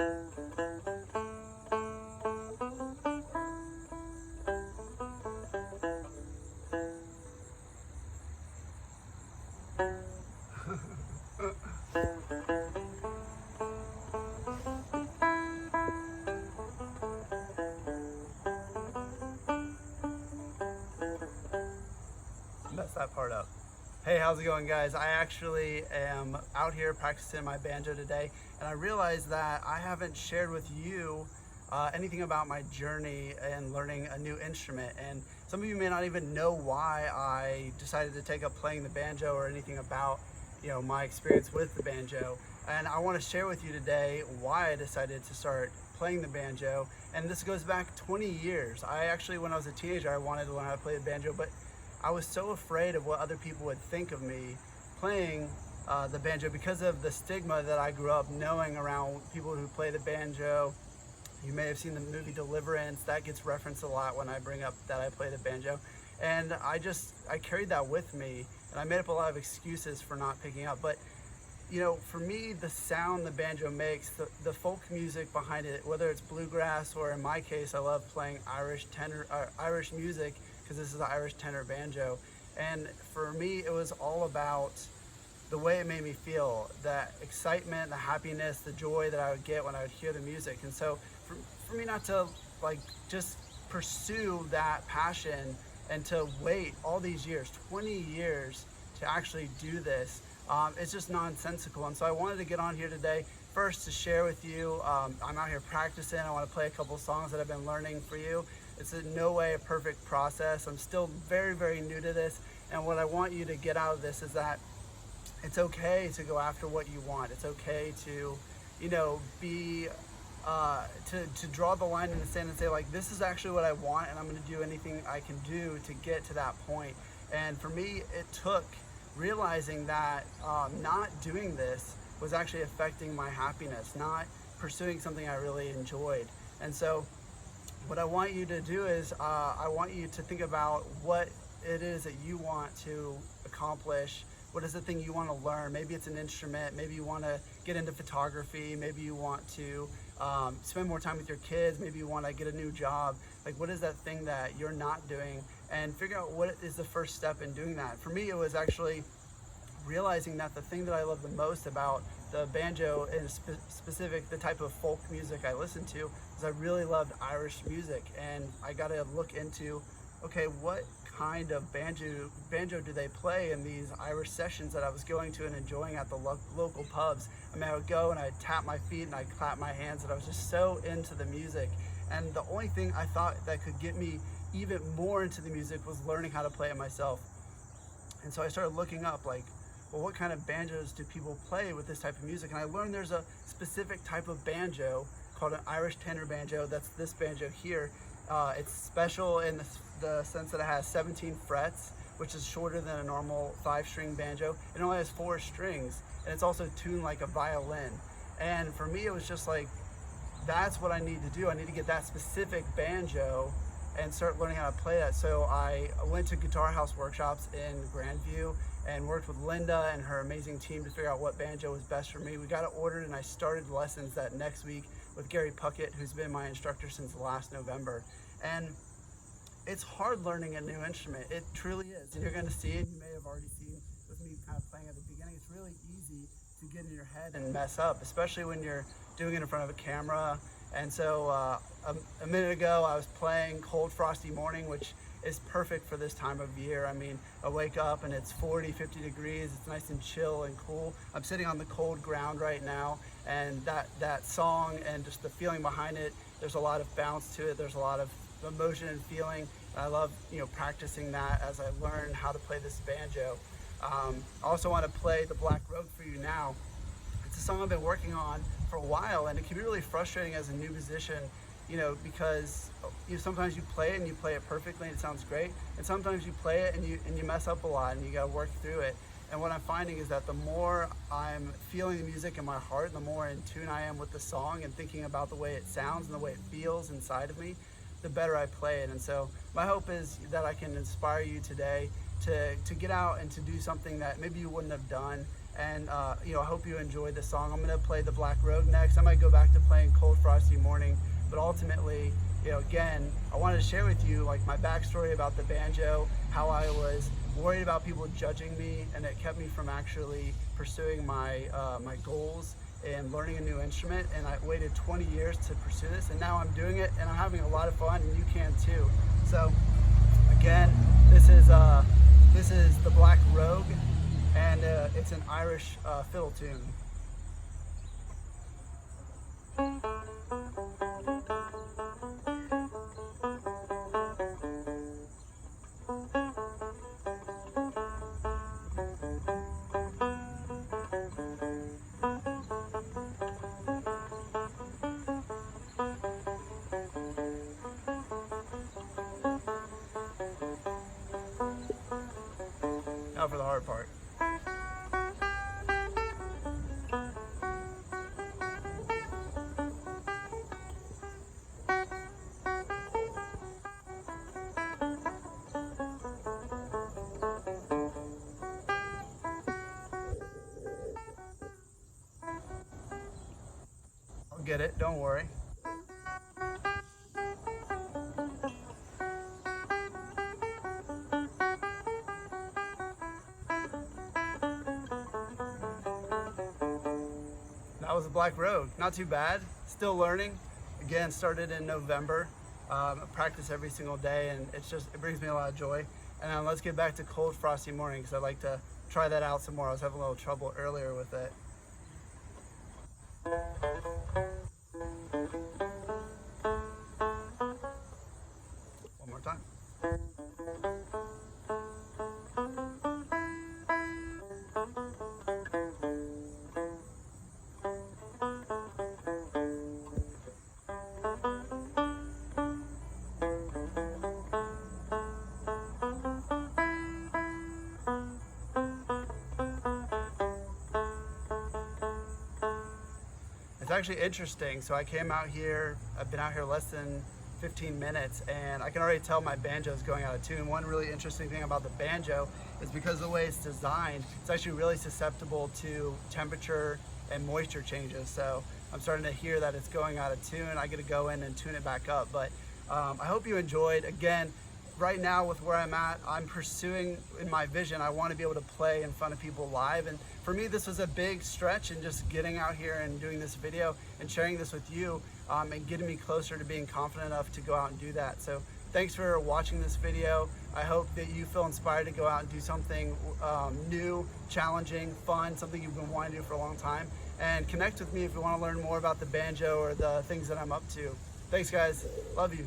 Mess that part up. Hey, how's it going, guys? I actually am out here practicing my banjo today, and I realized that I haven't shared with you anything about my journey in learning a new instrument. And some of you may not even know why I decided to take up playing the banjo or anything about my experience with the banjo. And I want to share with you today why I decided to start playing the banjo. And this goes back 20 years. I actually, when I was a teenager, I wanted to learn how to play the banjo, but I was so afraid of what other people would think of me playing the banjo because of the stigma that I grew up knowing around people who play the banjo. You may have seen the movie Deliverance. That gets referenced a lot when I bring up that I play the banjo. And I carried that with me, and I made up a lot of excuses for not picking up. But for me, the sound the banjo makes, the folk music behind it, whether it's bluegrass or in my case, I love playing Irish music, because this is an Irish tenor banjo. And for me, it was all about the way it made me feel, that excitement, the happiness, the joy that I would get when I would hear the music. And so for me not to just pursue that passion and to wait all these years, 20 years to actually do this, it's just nonsensical. And so I wanted to get on here today first to share with you. I'm out here practicing. I want to play a couple songs that I've been learning for you. It's in no way a perfect process. I'm still very, very new to this. And what I want you to get out of this is that it's okay to go after what you want. It's okay to, to draw the line in the sand and say, this is actually what I want, and I'm going to do anything I can do to get to that point. And for me, it took realizing that not doing this was actually affecting my happiness, not pursuing something I really enjoyed. And so what I want you to do is I want you to think about what it is that you want to accomplish. What is the thing you want to learn? Maybe it's an instrument. Maybe you want to get into photography. Maybe you want to spend more time with your kids. Maybe you want to get a new job. What is that thing that you're not doing? And figure out what is the first step in doing that. For me, it was actually realizing that the thing that I love the most about the banjo, and specific the type of folk music I listen to, is I really loved Irish music. And I got to look into, okay, what kind of banjo do they play in these Irish sessions that I was going to and enjoying at the local pubs. I mean, I would go and I'd tap my feet and I'd clap my hands, and I was just so into the music. And the only thing I thought that could get me even more into the music was learning how to play it myself. And so I started looking up, well, what kind of banjos do people play with this type of music? And I learned there's a specific type of banjo called an Irish tenor banjo. That's this banjo here. It's special in the sense that it has 17 frets, which is shorter than a normal 5-string banjo. It only has 4 strings, and it's also tuned like a violin. And for me, it was just that's what I need to do. I need to get that specific banjo and start learning how to play that. So I went to Guitar House workshops in Grandview and worked with Linda and her amazing team to figure out what banjo was best for me. We got it ordered, and I started lessons that next week with Gary Puckett, who's been my instructor since last November. And it's hard learning a new instrument. It truly is. And you're going to see it. You may have already seen with me kind of playing at the beginning. It's really easy to get in your head and mess up, especially when you're doing it in front of a camera. And so a minute ago, I was playing Cold Frosty Morning, which is perfect for this time of year. I mean, I wake up and it's 40, 50 degrees. It's nice and chill and cool. I'm sitting on the cold ground right now, and that song and just the feeling behind it, there's a lot of bounce to it. There's a lot of emotion and feeling. And I love, practicing that as I learn how to play this banjo. I also want to play The Black Road for you now. It's a song I've been working on for a while, and it can be really frustrating as a new musician, because sometimes you play it and you play it perfectly and it sounds great, and sometimes you play it and you mess up a lot and you got to work through it. And what I'm finding is that the more I'm feeling the music in my heart, the more in tune I am with the song and thinking about the way it sounds and the way it feels inside of me, the better I play it. And so my hope is that I can inspire you today to get out and to do something that maybe you wouldn't have done, And you know, I hope you enjoyed the song. I'm gonna play the Black Rogue next. I might go back to playing Cold Frosty Morning, but ultimately, you know, again, I wanted to share with you like my backstory about the banjo, how I was worried about people judging me, and it kept me from actually pursuing my my goals and learning a new instrument. And I waited 20 years to pursue this, and now I'm doing it, and I'm having a lot of fun, and you can too. So again, this is the Black Rogue, and it's an Irish fiddle tune. Now for the hard part. I'll get it, don't worry. That was a Black Rogue. Not too bad. Still learning. Again, started in November. I practice every single day, and it brings me a lot of joy. And now let's get back to Cold Frosty Morning, because I'd like to try that out some more. I was having a little trouble earlier with it. One more time. It's actually interesting. So I came out here, I've been out here less than 15 minutes, and I can already tell my banjo is going out of tune. One really interesting thing about the banjo is because of the way it's designed, it's actually really susceptible to temperature and moisture changes. So I'm starting to hear that it's going out of tune. I get to go in and tune it back up. But I hope you enjoyed. Again, right now with where I'm at, I'm pursuing in my vision, I want to be able to play in front of people live. And for me, this was a big stretch, and just getting out here and doing this video and sharing this with you and getting me closer to being confident enough to go out and do that. So thanks for watching this video. I hope that you feel inspired to go out and do something new, challenging, fun, something you've been wanting to do for a long time. And connect with me if you want to learn more about the banjo or the things that I'm up to. Thanks guys, love you.